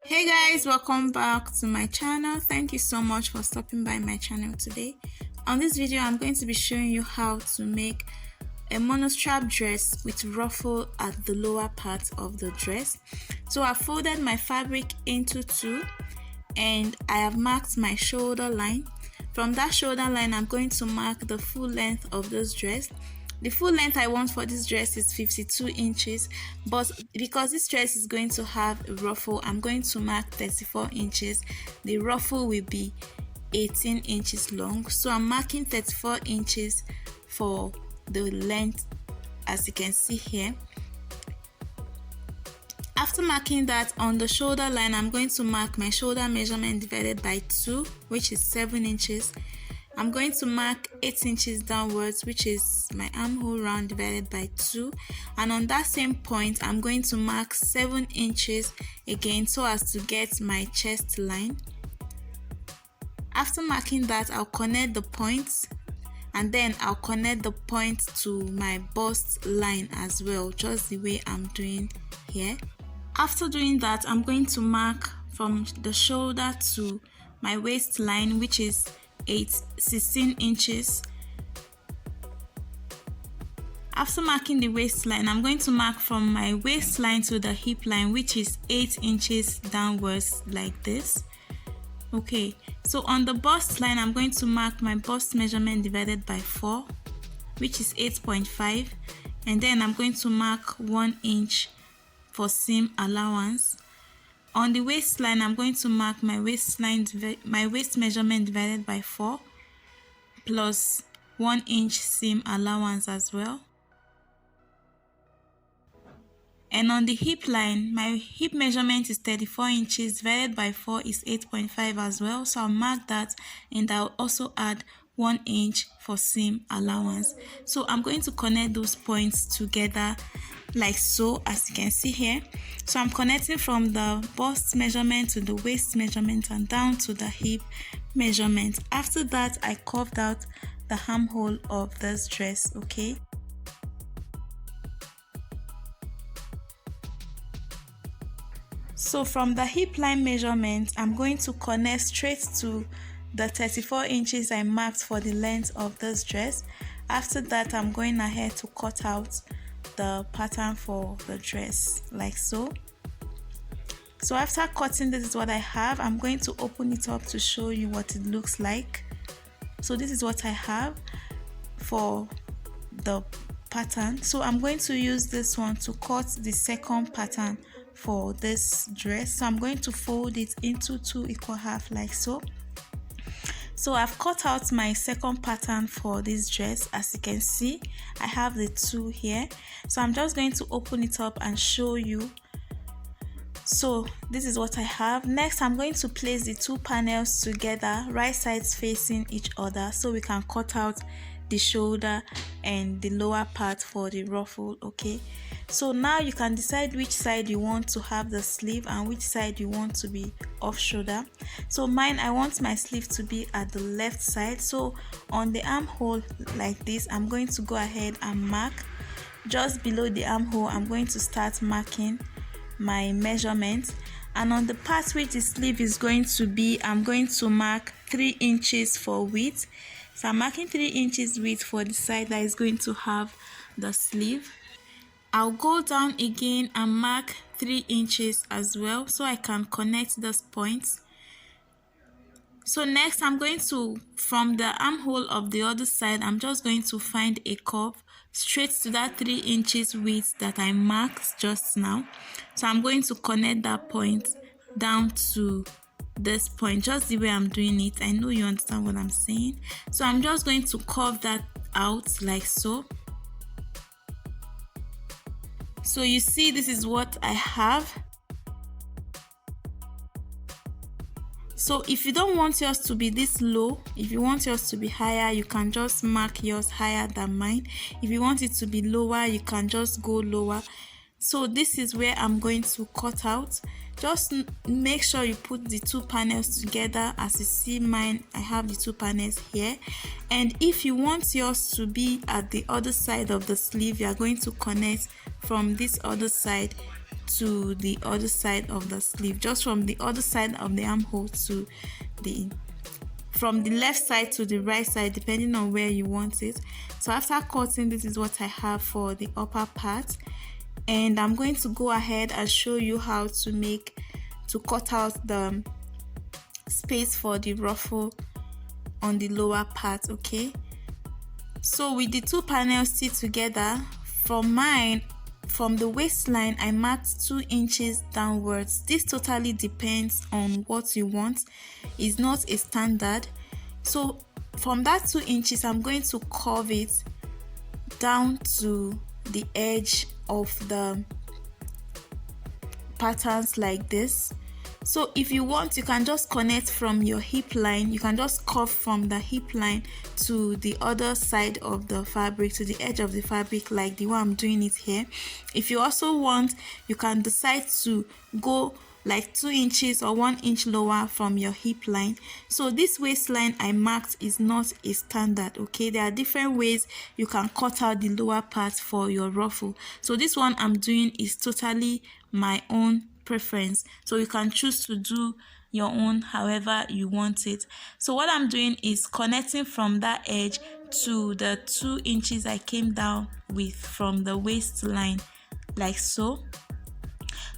Hey guys, welcome back to my channel. Thank you so much for stopping by my channel today. On this video, I'm going to be showing you how to make a monostrap dress with ruffle at the lower part of the dress. So I folded my fabric into two and I have marked my shoulder line. From that shoulder line, I'm going to mark the full length of this dress. The full length I want for this dress is 52 inches, but because this dress is going to have a ruffle, I'm going to mark 34 inches. The ruffle will be 18 inches long, so I'm marking 34 inches for the length, as you can see here. After marking that, on the shoulder line, I'm going to mark my shoulder measurement divided by 2, which is 7 inches. I'm going to mark 8 inches downwards, which is my armhole round divided by 2. And on that same point, I'm going to mark 7 inches again so as to get my chest line. After marking that, I'll connect the points and then I'll connect the point to my bust line as well, just the way I'm doing here. After doing that, I'm going to mark from the shoulder to my waistline, which is 16 inches. After marking the waistline, I'm going to mark from my waistline to the hip line, which is 8 inches downwards like this. Okay, so on the bust line, I'm going to mark my bust measurement divided by 4, which is 8.5, and then I'm going to mark 1 inch for seam allowance. On the waistline, I'm going to mark my waist measurement divided by 4 plus 1 inch seam allowance as well. And on the hip line, my hip measurement is 34 inches divided by 4 is 8.5 as well. So I'll mark that and I'll also add 1 inch for seam allowance. So I'm going to connect those points together like so, as you can see here. So I'm connecting from the bust measurement to the waist measurement and down to the hip measurement. After that, I curved out the armhole of this dress. Okay, so from the hip line measurement, I'm going to connect straight to the 34 inches I marked for the length of this dress. After that, I'm going ahead to cut out the pattern for the dress like so. So after cutting, this is what I have. I'm going to open it up to show you what it looks like. So this is what I have for the pattern. So I'm going to use this one to cut the second pattern for this dress. So I'm going to fold it into 2 equal halves like so. So I've cut out my second pattern for this dress. As you can see, I have the 2 here. So I'm just going to open it up and show you. So this is what I have. Next, I'm going to place the 2 panels together, right sides facing each other, so we can cut out the shoulder and the lower part for the ruffle. Okay, so now you can decide which side you want to have the sleeve and which side you want to be off shoulder. So mine, I want my sleeve to be at the left side. So on the armhole like this, I'm going to go ahead and mark just below the armhole. I'm going to start marking my measurement, and on the part which the sleeve is going to be, I'm going to mark 3 inches for width. So I'm marking 3 inches width for the side that is going to have the sleeve. I'll go down again and mark 3 inches as well so I can connect those points. So next, I'm going to, from the armhole of the other side, I'm just going to find a curve straight to that 3 inches width that I marked just now. So I'm going to connect that point down to this point, just the way I'm doing it. I know you understand what I'm saying. So I'm just going to curve that out like so. So you see, this is what I have. So if you don't want yours to be this low, if you want yours to be higher, you can just mark yours higher than mine. If you want it to be lower, you can just go lower. So this is where I'm going to cut out. Just make sure you put the 2 panels together. As you see, mine, I have the 2 panels here. And if you want yours to be at the other side of the sleeve, you are going to connect from this other side to the other side of the sleeve, just from the other side of the armhole to from the left side to the right side, depending on where you want it. So after cutting, this is what I have for the upper part, and I'm going to go ahead and show you how to cut out the space for the ruffle on the lower part. Okay, so with the two panels stitched together, from the waistline I marked 2 inches downwards. This totally depends on what you want. It's not a standard. So from that 2 inches, I'm going to curve it down to the edge of the patterns like this. So if you want, you can just connect from your hip line. You can just curve from the hip line to the other side of the fabric, to the edge of the fabric, like the way I'm doing it here. If you also want, you can decide to go like 2 inches or 1 inch lower from your hip line. So this waistline I marked is not a standard. Okay, there are different ways you can cut out the lower part for your ruffle. So this one I'm doing is totally my own preference, so you can choose to do your own however you want it. So what I'm doing is connecting from that edge to the 2 inches I came down with from the waistline, like so.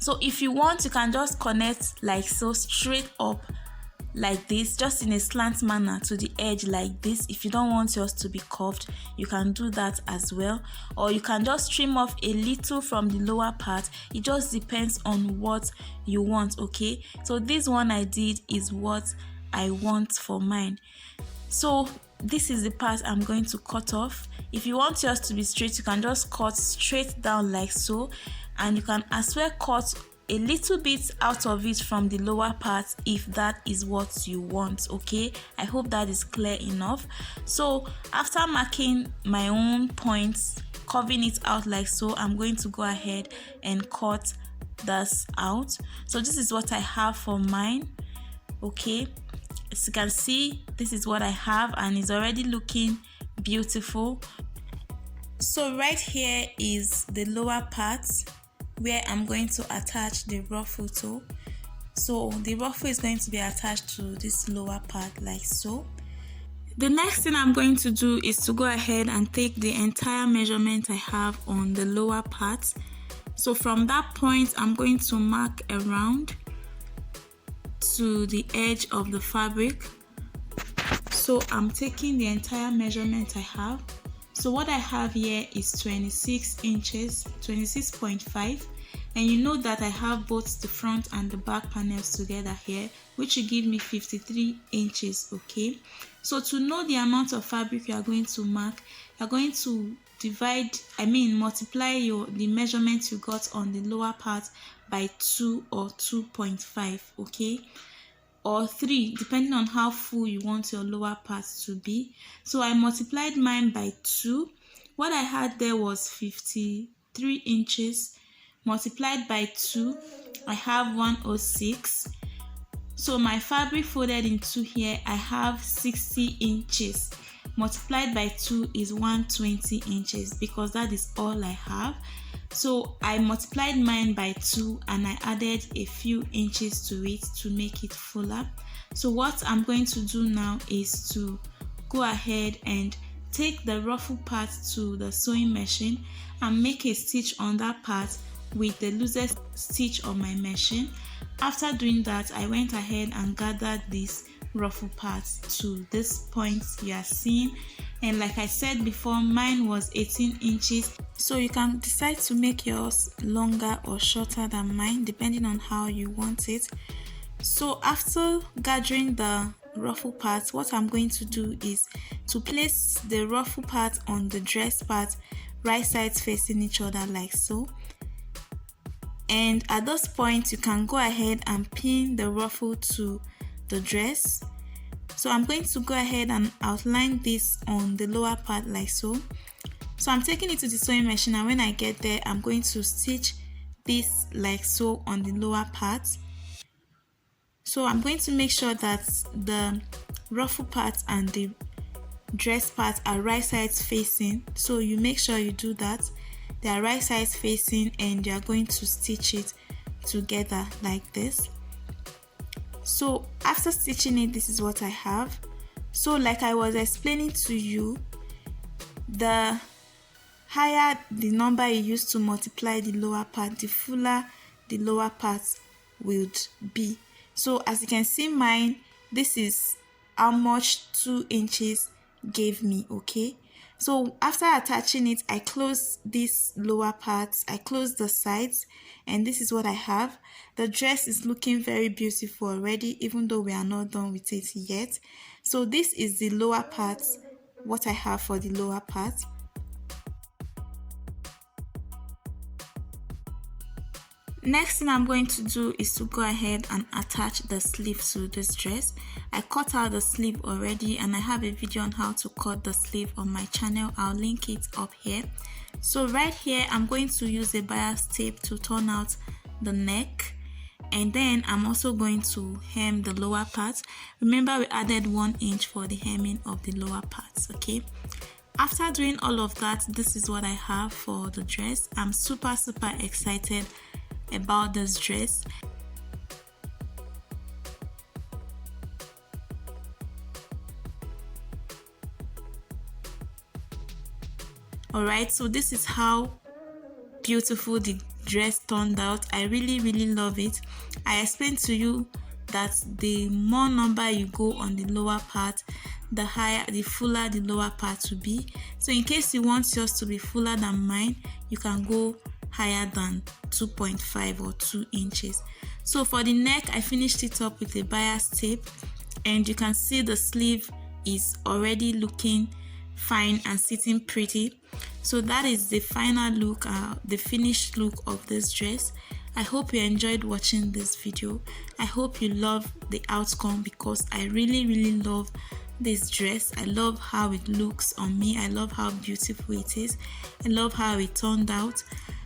So if you want, you can just connect like so, straight up like this, just in a slant manner to the edge like this. If you don't want yours to be curved, you can do that as well, or you can just trim off a little from the lower part. It just depends on what you want. Okay, so this one I did is what I want for mine. So this is the part I'm going to cut off. If you want yours to be straight, you can just cut straight down like so, and you can as well cut a little bit out of it from the lower part if that is what you want. Okay, I hope that is clear enough. So after marking my own points, curving it out like so, I'm going to go ahead and cut this out. So this is what I have for mine. Okay, as you can see, this is what I have, and it's already looking beautiful. So right here is the lower part where I'm going to attach the ruffle to. So the ruffle is going to be attached to this lower part like so. The next thing I'm going to do is to go ahead and take the entire measurement I have on the lower part. So from that point, I'm going to mark around to the edge of the fabric. So I'm taking the entire measurement I have. So what I have here is 26 inches, 26.5, and you know that I have both the front and the back panels together here, which will give me 53 inches. Okay, so to know the amount of fabric you are going to mark, you are going to multiply the measurements you got on the lower part by 2 or 2.5, okay, or 3, depending on how full you want your lower part to be. So I multiplied mine by 2. What I had there was 53 inches. Multiplied by 2, I have 106. So my fabric folded in 2 here, I have 60 inches. Multiplied by 2 is 120 inches because that is all I have. So I multiplied mine by 2 and I added a few inches to it to make it fuller. So what I'm going to do now is to go ahead and take the ruffle part to the sewing machine and make a stitch on that part with the loosest stitch on my machine. After doing that, I went ahead and gathered this ruffle parts to this point you are seeing, and like I said before, mine was 18 inches, so you can decide to make yours longer or shorter than mine depending on how you want it. So after gathering the ruffle parts, what I'm going to do is to place the ruffle part on the dress part, right sides facing each other like so. And at this point, you can go ahead and pin the ruffle to the dress. So I'm going to go ahead and outline this on the lower part like so. So I'm taking it to the sewing machine, and when I get there, I'm going to stitch this like so on the lower part. So I'm going to make sure that the ruffle part and the dress part are right sides facing. So you make sure you do that. They are right sides facing, and you are going to stitch it together like this. So after stitching it, this is what I have. So like I was explaining to you, the higher the number you use to multiply the lower part, the fuller the lower part would be. So as you can see, mine, this is how much 2 inches gave me. Okay, so after attaching it, I close this lower part, I close the sides, and this is what I have. The dress is looking very beautiful already, even though we are not done with it yet. So this is the lower part, what I have for the lower part. Next thing I'm going to do is to go ahead and attach the sleeve to this dress. I cut out the sleeve already, and I have a video on how to cut the sleeve on my channel. I'll link it up here. So right here, I'm going to use a bias tape to turn out the neck, and then I'm also going to hem the lower part. Remember, we added 1 inch for the hemming of the lower parts. Okay, after doing all of that, this is what I have for the dress. I'm super excited about this dress. Alright, so this is how beautiful the dress turned out. I really love it. I explained to you that the more number you go on the lower part, the higher, the fuller the lower part will be. So in case you want yours to be fuller than mine, you can go higher than 2.5 or 2 inches. So for the neck, I finished it up with a bias tape, and you can see the sleeve is already looking fine and sitting pretty. So that is the final look, the finished look of this dress. I hope you enjoyed watching this video. I hope you love the outcome, because I really love this dress. I love how it looks on me. I love how beautiful it is. I love how it turned out.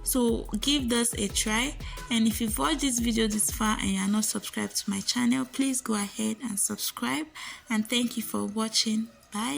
So give this a try, and if you've watched this video this far and you are not subscribed to my channel, please go ahead and subscribe. And thank you for watching. Bye.